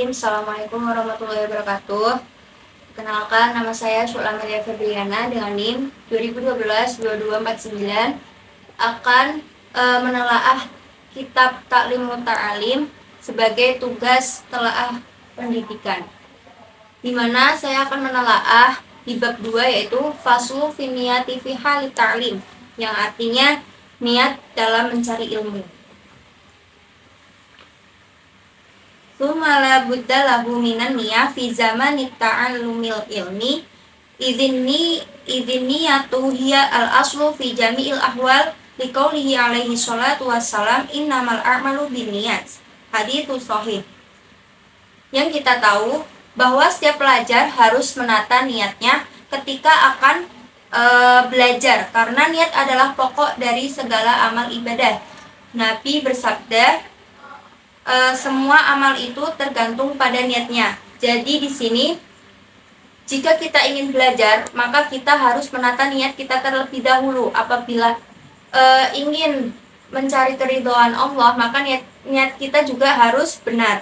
Assalamualaikum warahmatullahi wabarakatuh. Perkenalkan, nama saya Syulamelia Febriana dengan NIM 2012-2249 akan menelaah Kitab Ta'lim Muta'alim sebagai tugas telaah pendidikan, di mana saya akan menelaah di bab 2 yaitu Faslu fi niyati fi hali ta'lim, yang artinya niat dalam mencari ilmu. Tsumma la budda lahu minan niyah fi zamani ta'allumil ilmi idzniyatu hiya al-aslu fi jami'il ahwal liqaulihi alaihi salatu wassalam innamal a'malu binniyat. Hadits shahih. Yang kita tahu bahwa setiap pelajar harus menata niatnya ketika akan belajar, karena niat adalah pokok dari segala amal ibadah. Nabi bersabda, semua amal itu tergantung pada niatnya. Jadi di sini jika kita ingin belajar, maka kita harus menata niat kita terlebih dahulu. Apabila ingin mencari keridhaan Allah, maka niat kita juga harus benar.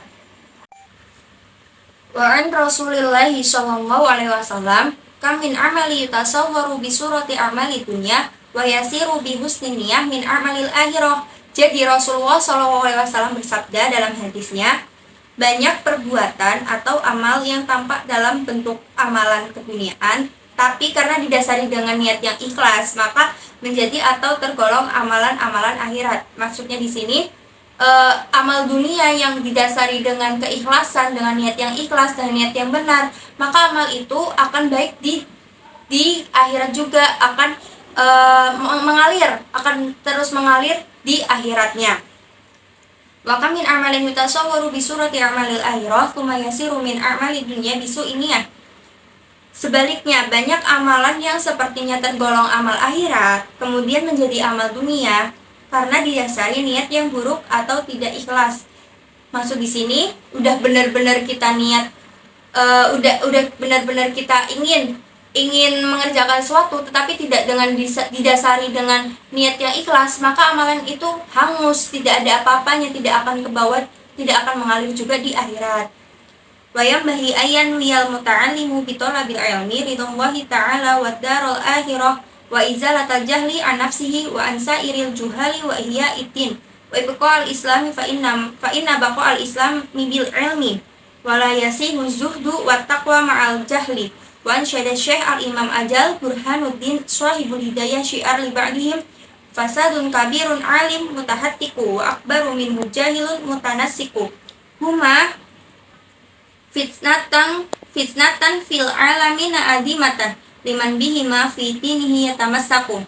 Wa an Rasulillah sallallahu alaihi wasallam kam min amali yutasawwaru bi surati amali dunya wa yasiru bi husni niyah min amalil akhirah. Jadi Rasulullah SAW bersabda dalam hadisnya, banyak perbuatan atau amal yang tampak dalam bentuk amalan keduniaan, tapi karena didasari dengan niat yang ikhlas, maka menjadi atau tergolong amalan-amalan akhirat. Maksudnya di sini amal dunia yang didasari dengan keikhlasan, dengan niat yang ikhlas dan niat yang benar, maka amal itu akan baik di akhirat juga, akan mengalir, akan terus mengalir di akhiratnya. Wa kam min amalin yutasawwaru bi surati amalil akhirah tsumma yasiru min amalid dunya bi su'in niyah. Sebaliknya, banyak amalan yang sepertinya tergolong amal akhirat kemudian menjadi amal dunia karena didasari niat yang buruk atau tidak ikhlas. Maksud di sini udah benar-benar kita niat, udah benar-benar kita ingin mengerjakan sesuatu, tetapi tidak dengan didasari dengan niat yang ikhlas, maka amalan itu hangus, tidak ada apa-apanya, tidak akan ke bawah, tidak akan mengalir juga di akhirat. Wa yambahi ayyan wiyal muta'allimu bi talabil ilmi ridallahi ta'ala wad darul akhirah wa izalatal jahli an nafsihi wa an sairil juhali wa ihya'id wa ibqa'al islami fa inna baqa'al islami bil ilmi wa la yasihu zuhdu wat taqwa ma'al jahli. Wa ansyada Syekh Al-Imam Ajal Burhanuddin Shahibul Hidayah syiar li ba'dihim fasadun kabirun alim mutahattiku wa akbaru minhu jahilun mutanassiku huma fitnatan fil alamina adimatan liman bihima fi dinihi yatamassaku.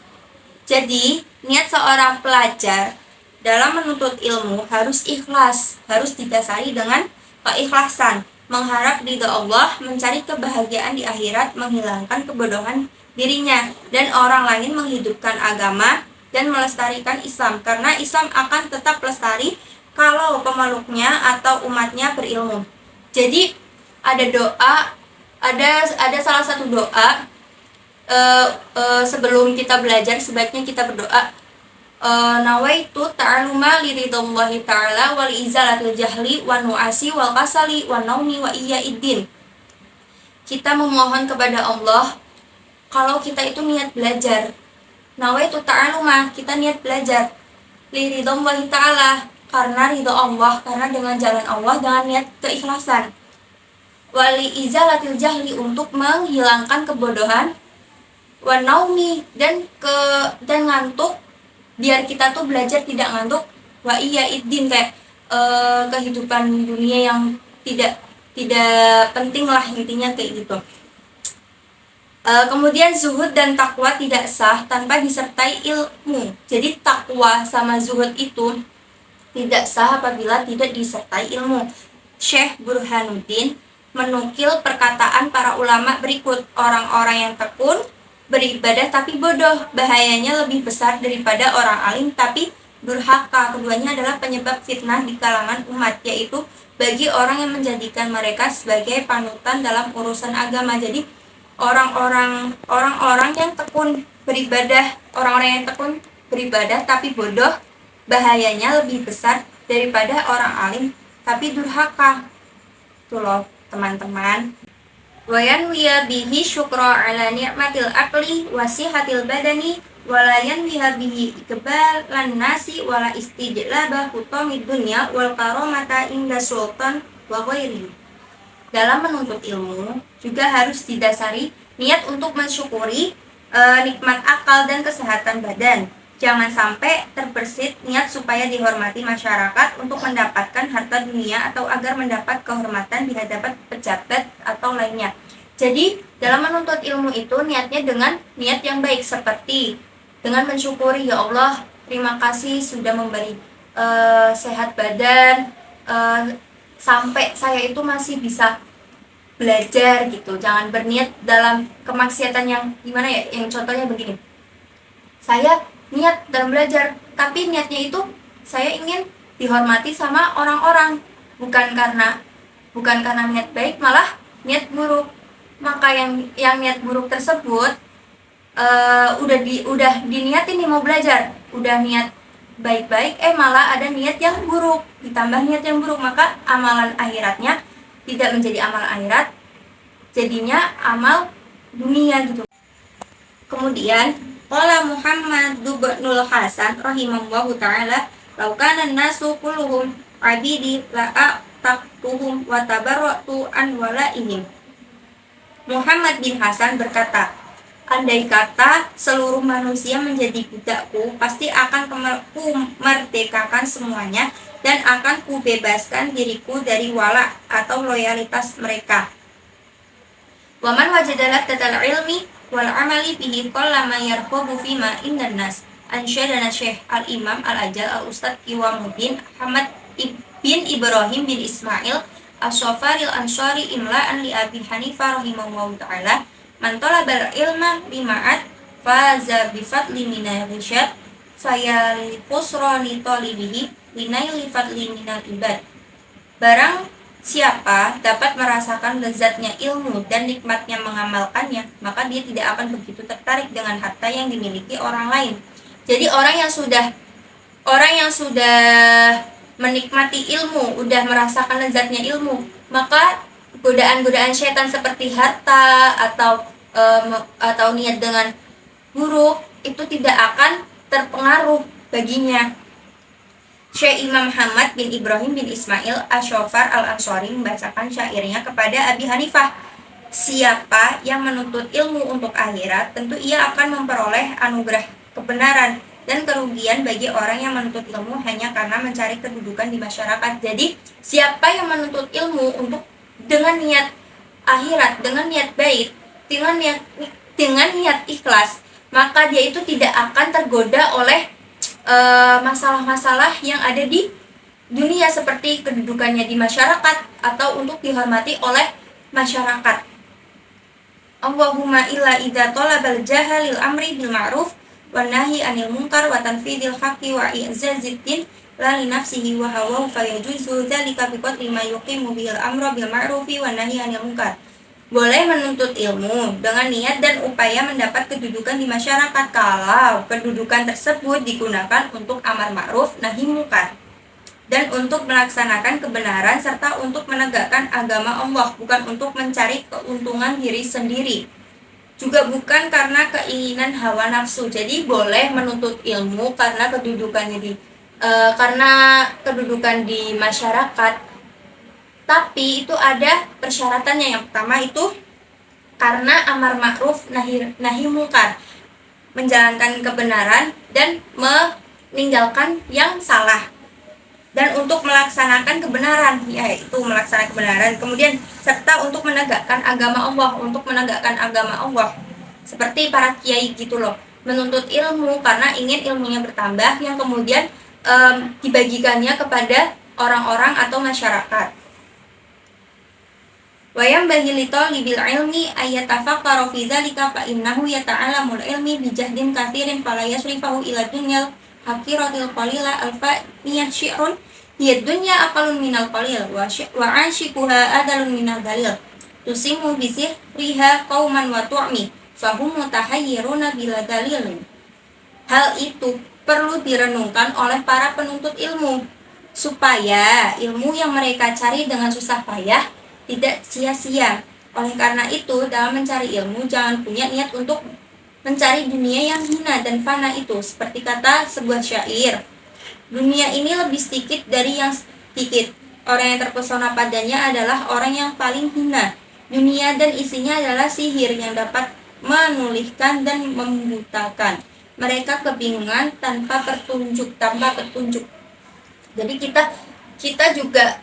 Jadi niat seorang pelajar dalam menuntut ilmu harus ikhlas, harus didasari dengan keikhlasan, mengharap ridha Allah, mencari kebahagiaan di akhirat, menghilangkan kebodohan dirinya dan orang lain, menghidupkan agama dan melestarikan Islam, karena Islam akan tetap lestari kalau pemeluknya atau umatnya berilmu. Jadi ada doa, ada salah satu doa sebelum kita belajar sebaiknya kita berdoa, nawaitu ta'aluma liridallahi ta'ala wal izalatil jahli wa nu'asi wal kasali wa naumi wa iyya'id. Kita memohon kepada Allah kalau kita itu niat belajar. Nawaitu ta'aluma, kita niat belajar liridallahi ta'ala, karena ridha Allah, karena dengan jalan Allah, dengan niat keikhlasan. Wal izalatil jahli, untuk menghilangkan kebodohan, wa naumi, dan ngantuk, biar kita tuh belajar tidak ngantuk, wa iyya'id, kayak kehidupan dunia yang tidak penting lah, intinya kayak gitu. Kemudian zuhud dan takwa tidak sah tanpa disertai ilmu. Jadi takwa sama zuhud itu tidak sah apabila tidak disertai ilmu. Syekh Burhanuddin menukil perkataan para ulama berikut, orang-orang yang tekun beribadah tapi bodoh, bahayanya lebih besar daripada orang alim tapi durhaka. Keduanya adalah penyebab fitnah di kalangan umat, yaitu bagi orang yang menjadikan mereka sebagai panutan dalam urusan agama. Jadi orang-orang yang tekun beribadah, orang-orang yang tekun beribadah tapi bodoh, bahayanya lebih besar daripada orang alim tapi durhaka. Tuh loh teman-teman. Wayan wiya bihi syukra ala ni'matil akli wasihatil badani walayan wiha bihi ikbalan nasi wala istijlabah hutamid dunya wal karomata inda sultan wa ghairi. Dalam menuntut ilmu juga harus didasari niat untuk mensyukuri nikmat akal dan kesehatan badan. Jangan sampai terbersit niat supaya dihormati masyarakat untuk mendapatkan harta dunia atau agar mendapat kehormatan di hadapan pejabat atau lainnya. Jadi dalam menuntut ilmu itu niatnya dengan niat yang baik, seperti dengan mensyukuri, ya Allah terima kasih sudah memberi sehat badan, sampai saya itu masih bisa belajar gitu. Jangan berniat dalam kemaksiatan yang gimana ya, yang contohnya begini, saya niat dalam belajar tapi niatnya itu saya ingin dihormati sama orang-orang, bukan karena niat baik, malah niat buruk. Maka yang niat buruk tersebut udah diniatin nih mau belajar, udah niat baik-baik, malah ada niat yang buruk, ditambah niat yang buruk, maka amalan akhiratnya tidak menjadi amal akhirat, jadinya amal dunia gitu. Kemudian qala Muhammad ibnul Hasan rahimahullahu taala, law kana an-nasu kulluhum abidi la a'taqtuhum wa tabarra'tu an walaihim. Muhammad bin Hasan berkata, andai kata seluruh manusia menjadi budakku, pasti akan ku merdekakan semuanya dan akan ku bebaskan diriku dari wala atau loyalitas mereka. Waman wajadalat tatal ilmi wal amali bihi qallama yarhabu fima indan nas. Ansyadana Syekh Al-Imam Al-Ajal Al-Ustad Kiwamuddin Ahmad bin Ibrahim bin Ismail As-Safaril Ansari imla'an li Abi Hanifah rahimahullahu ta'ala, man talabal ilma bima'at faza bifadli minal risyad fayali khusrani talibihi linaili fadli minal ibad. Barang siapa dapat merasakan lezatnya ilmu dan nikmatnya mengamalkannya, maka dia tidak akan begitu tertarik dengan harta yang dimiliki orang lain. Jadi orang yang sudah menikmati ilmu, udah merasakan lezatnya ilmu, maka godaan-godaan syaitan seperti harta atau niat dengan buruk itu tidak akan terpengaruh baginya. Syekh Imam Muhammad bin Ibrahim bin Ismail Ash-Shafar Al-Ansari membacakan syairnya kepada Abi Hanifah, siapa yang menuntut ilmu untuk akhirat, tentu ia akan memperoleh anugerah kebenaran, dan kerugian bagi orang yang menuntut ilmu hanya karena mencari kedudukan di masyarakat. Jadi siapa yang menuntut ilmu dengan niat akhirat, dengan niat baik, dengan niat ikhlas, maka dia itu tidak akan tergoda oleh masalah-masalah yang ada di dunia, seperti kedudukannya di masyarakat atau untuk dihormati oleh masyarakat. Allahumma illa idza talabal jahalil amri bil ma'ruf wan nahi anil munkar wa tanfidil haqqi wa i'zazid din la li nafsihi wa hawa fa yajuzu dzalika bi qadri ma yuqimu bil amra bil ma'rufi wan nahi anil munkar. Boleh menuntut ilmu dengan niat dan upaya mendapat kedudukan di masyarakat kalau kedudukan tersebut digunakan untuk amar ma'ruf nahi munkar dan untuk melaksanakan kebenaran serta untuk menegakkan agama Allah, bukan untuk mencari keuntungan diri sendiri, juga bukan karena keinginan hawa nafsu. Jadi boleh menuntut ilmu karena kedudukan di masyarakat, tapi itu ada persyaratannya. Yang pertama itu karena amar ma'ruf nahi munkar, menjalankan kebenaran dan meninggalkan yang salah, dan untuk melaksanakan kebenaran, yaitu melaksanakan kebenaran, kemudian serta untuk menegakkan agama Allah, seperti para kiai gitu loh, menuntut ilmu karena ingin ilmunya bertambah, yang kemudian dibagikannya kepada orang-orang atau masyarakat. Wayam bagi litolibil ilmi ayatafaqqara fi dzalika fa innahu yata'allamul ilmi bi jahdin katsirin fala yasrifahu ila dunyal hakiratil qalila alfaniyah syi'run hiya dunya aqalun minal qalil wa ashikuha adalun minal dalil tusimu bi sihriha qauman wa tu'mi fahum mutahayyiruna bila dalilin. Hal itu perlu direnungkan oleh para penuntut ilmu, supaya ilmu yang mereka cari dengan susah payah tidak sia-sia. Oleh karena itu, dalam mencari ilmu jangan punya niat untuk mencari dunia yang hina dan fana itu. Seperti kata sebuah syair, dunia ini lebih sedikit dari yang sedikit. Orang yang terpesona padanya adalah orang yang paling hina. Dunia dan isinya adalah sihir yang dapat menulihkan dan membutakan. Mereka kebingungan tanpa petunjuk. Jadi kita juga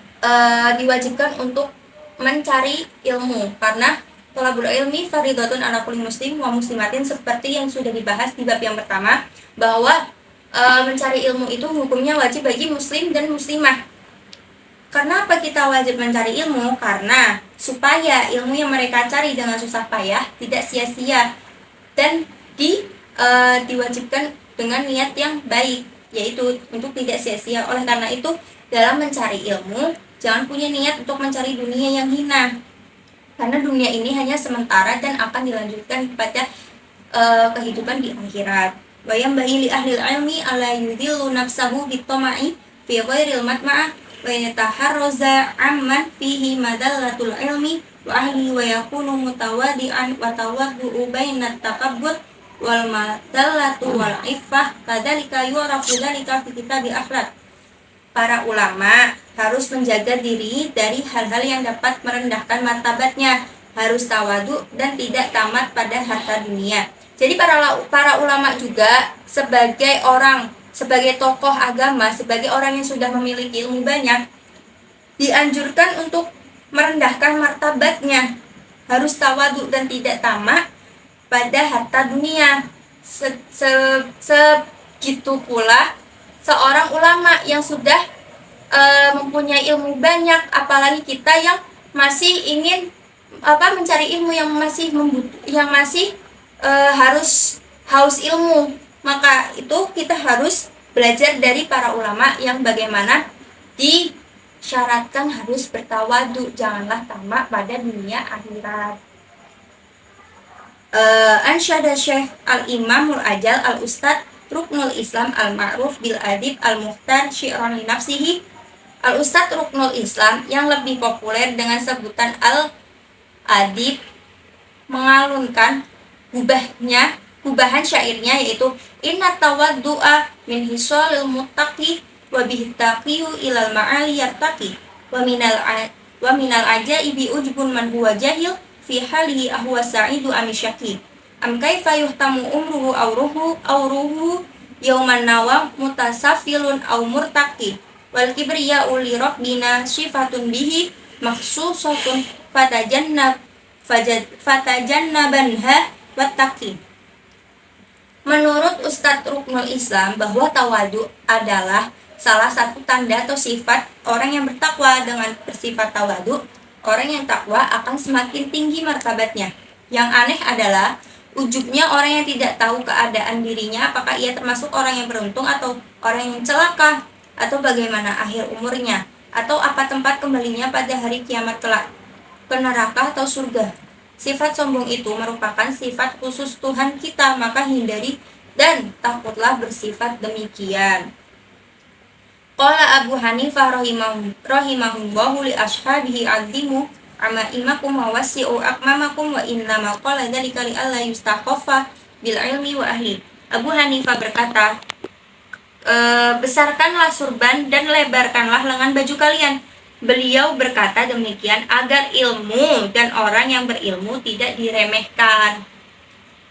diwajibkan untuk mencari ilmu, karena thalabul ilmi fardhatun ala kulli muslim wa muslimatin, seperti yang sudah dibahas di bab yang pertama, bahwa mencari ilmu itu hukumnya wajib bagi muslim dan muslimah. Kenapa kita wajib mencari ilmu? Karena supaya ilmu yang mereka cari dengan susah payah tidak sia-sia dan diwajibkan dengan niat yang baik, yaitu untuk tidak sia-sia. Oleh karena itu, dalam mencari ilmu jangan punya niat untuk mencari dunia yang hina, karena dunia ini hanya sementara dan akan dilanjutkan kepada kehidupan di akhirat. Wa yambaghi li ahlil ilmi ala yudhillu nafsahu bitama'i fi ghairil matma'ah wa yataharraza amman fihi madallatul ilmi wa ahli wa yakunu mutawadi'an wa tawaddu'u bainat takabbur wal madallatu wal iffah kadzalika yu'rafu dzalika fi kitabil akhlaq. Para ulama harus menjaga diri dari hal-hal yang dapat merendahkan martabatnya, harus tawadu dan tidak tamat pada harta dunia. Jadi para ulama juga sebagai tokoh agama, sebagai orang yang sudah memiliki ilmu banyak, dianjurkan untuk merendahkan martabatnya, harus tawadu dan tidak tamak pada harta dunia. Segitu pula seorang ulama yang sudah mempunyai ilmu banyak, apalagi kita yang masih ingin mencari ilmu, yang masih harus haus ilmu, maka itu kita harus belajar dari para ulama yang bagaimana disyaratkan harus bertawadu, janganlah tamak pada dunia akhirat. Ansyada Syekh Al-Imamul Ajal Al-Ustad Ruknul Islam Al-Ma'ruf Bil Adib Al-Mukhtar Syi'ran li nafsihi. Al-Ustad Ruknul Islam yang lebih populer dengan sebutan Al-Adib mengalunkan gubahan syairnya, yaitu inna tawaddu'a min hisalil muttaqi wa bihtaqiyu ilal ma'ali yartaqi wa minal ajaibi ujbun man huwa jahil fi halihi ahwa sa'idu amisyaki am kaifa yuhtamu umruhu awruhu yauman nawa mutasafilun aw murtaqi wal kibriya uli rabbina sifatun bihi makhsusatun fatajannabanha wattaqi. Menurut Ustadz Ruknul Islam, bahwa tawadu adalah salah satu tanda atau sifat orang yang bertakwa. Dengan bersifat tawadu, orang yang takwa akan semakin tinggi martabatnya. Yang aneh adalah ujubnya orang yang tidak tahu keadaan dirinya, apakah ia termasuk orang yang beruntung atau orang yang celaka, atau bagaimana akhir umurnya, atau apa tempat kembalinya pada hari kiamat kelak, ke neraka atau surga. Sifat sombong itu merupakan sifat khusus Tuhan kita, maka hindari dan takutlah bersifat demikian. Qala Abu Hanifah rahimahullahu li ashabihi azimu ama imakum wa wasi'u akmamakum wa innama qala dzalika li alla yustakhaffa bil ilmi wa ahli. Abu Hanifah berkata, besarkanlah surban dan lebarkanlah lengan baju kalian. Beliau berkata demikian agar ilmu dan orang yang berilmu tidak diremehkan.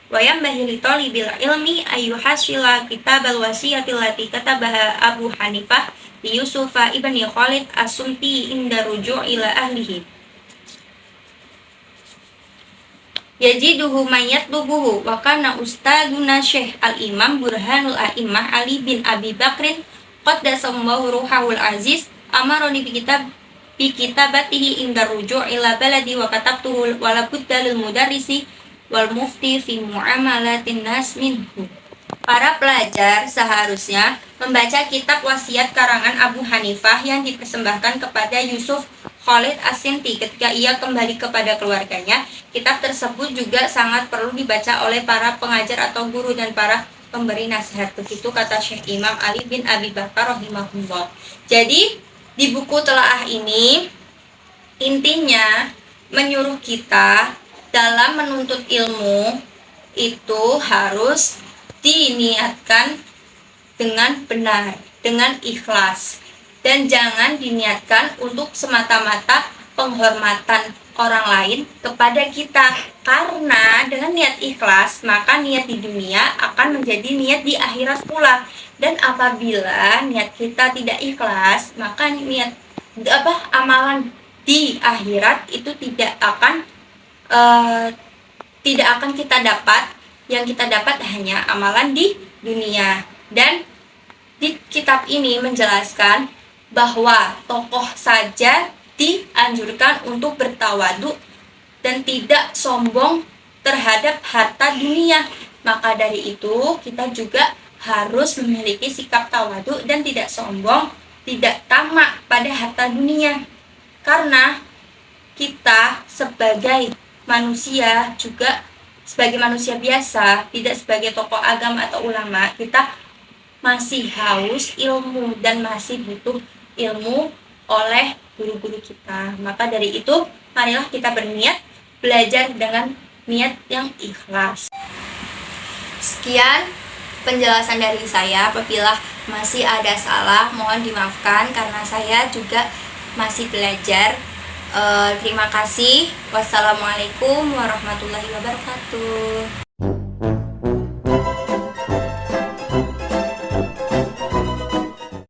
Wa yambaghi li talibil ilmi ayyuhasila kitabal wasiyatil lati katabaha Abu Hanifah li Yusufa ibni Khalid as-Sumti inda ruju' ila ahlihi. Yajiduhu mayatlubuhu wa kana ustaduna Syekh Al-Imam Burhanul A'immah Ali bin Abi Bakrin qaddasallahu ruhahul aziz amaroni bi kitabatihi inda ruju' ila baladi wa katabtuhu wa la budda lil mudarrisi wal mufti fi muamalatin nas minhu. Para pelajar seharusnya membaca kitab wasiat karangan Abu Hanifah yang dipersembahkan kepada Yusuf Khalid As-Sinti ketika ia kembali kepada keluarganya. Kitab tersebut juga sangat perlu dibaca oleh para pengajar atau guru dan para pemberi nasihat. Begitu kata Syekh Imam Ali bin Abi Bakar rahimahullah. Jadi di buku telaah ini Intinya, menyuruh kita dalam menuntut ilmu itu harus diniatkan dengan benar, dengan ikhlas, dan jangan diniatkan untuk semata-mata penghormatan orang lain kepada kita, karena dengan niat ikhlas maka niat di dunia akan menjadi niat di akhirat pula. Dan apabila niat kita tidak ikhlas, maka amalan di akhirat itu tidak akan kita dapat. Yang kita dapat hanya amalan di dunia. Dan di kitab ini menjelaskan bahwa tokoh saja dianjurkan untuk bertawadu dan tidak sombong terhadap harta dunia. Maka dari itu kita juga harus memiliki sikap tawadu dan tidak sombong, tidak tamak pada harta dunia. Karena kita sebagai manusia, juga sebagai manusia biasa, tidak sebagai tokoh agama atau ulama, kita masih haus ilmu dan masih butuh ilmu oleh guru-guru kita. Maka dari itu, marilah kita berniat belajar dengan niat yang ikhlas. Sekian penjelasan dari saya. Apabila masih ada salah, mohon dimaafkan karena saya juga masih belajar. Terima kasih. Wassalamualaikum warahmatullahi wabarakatuh.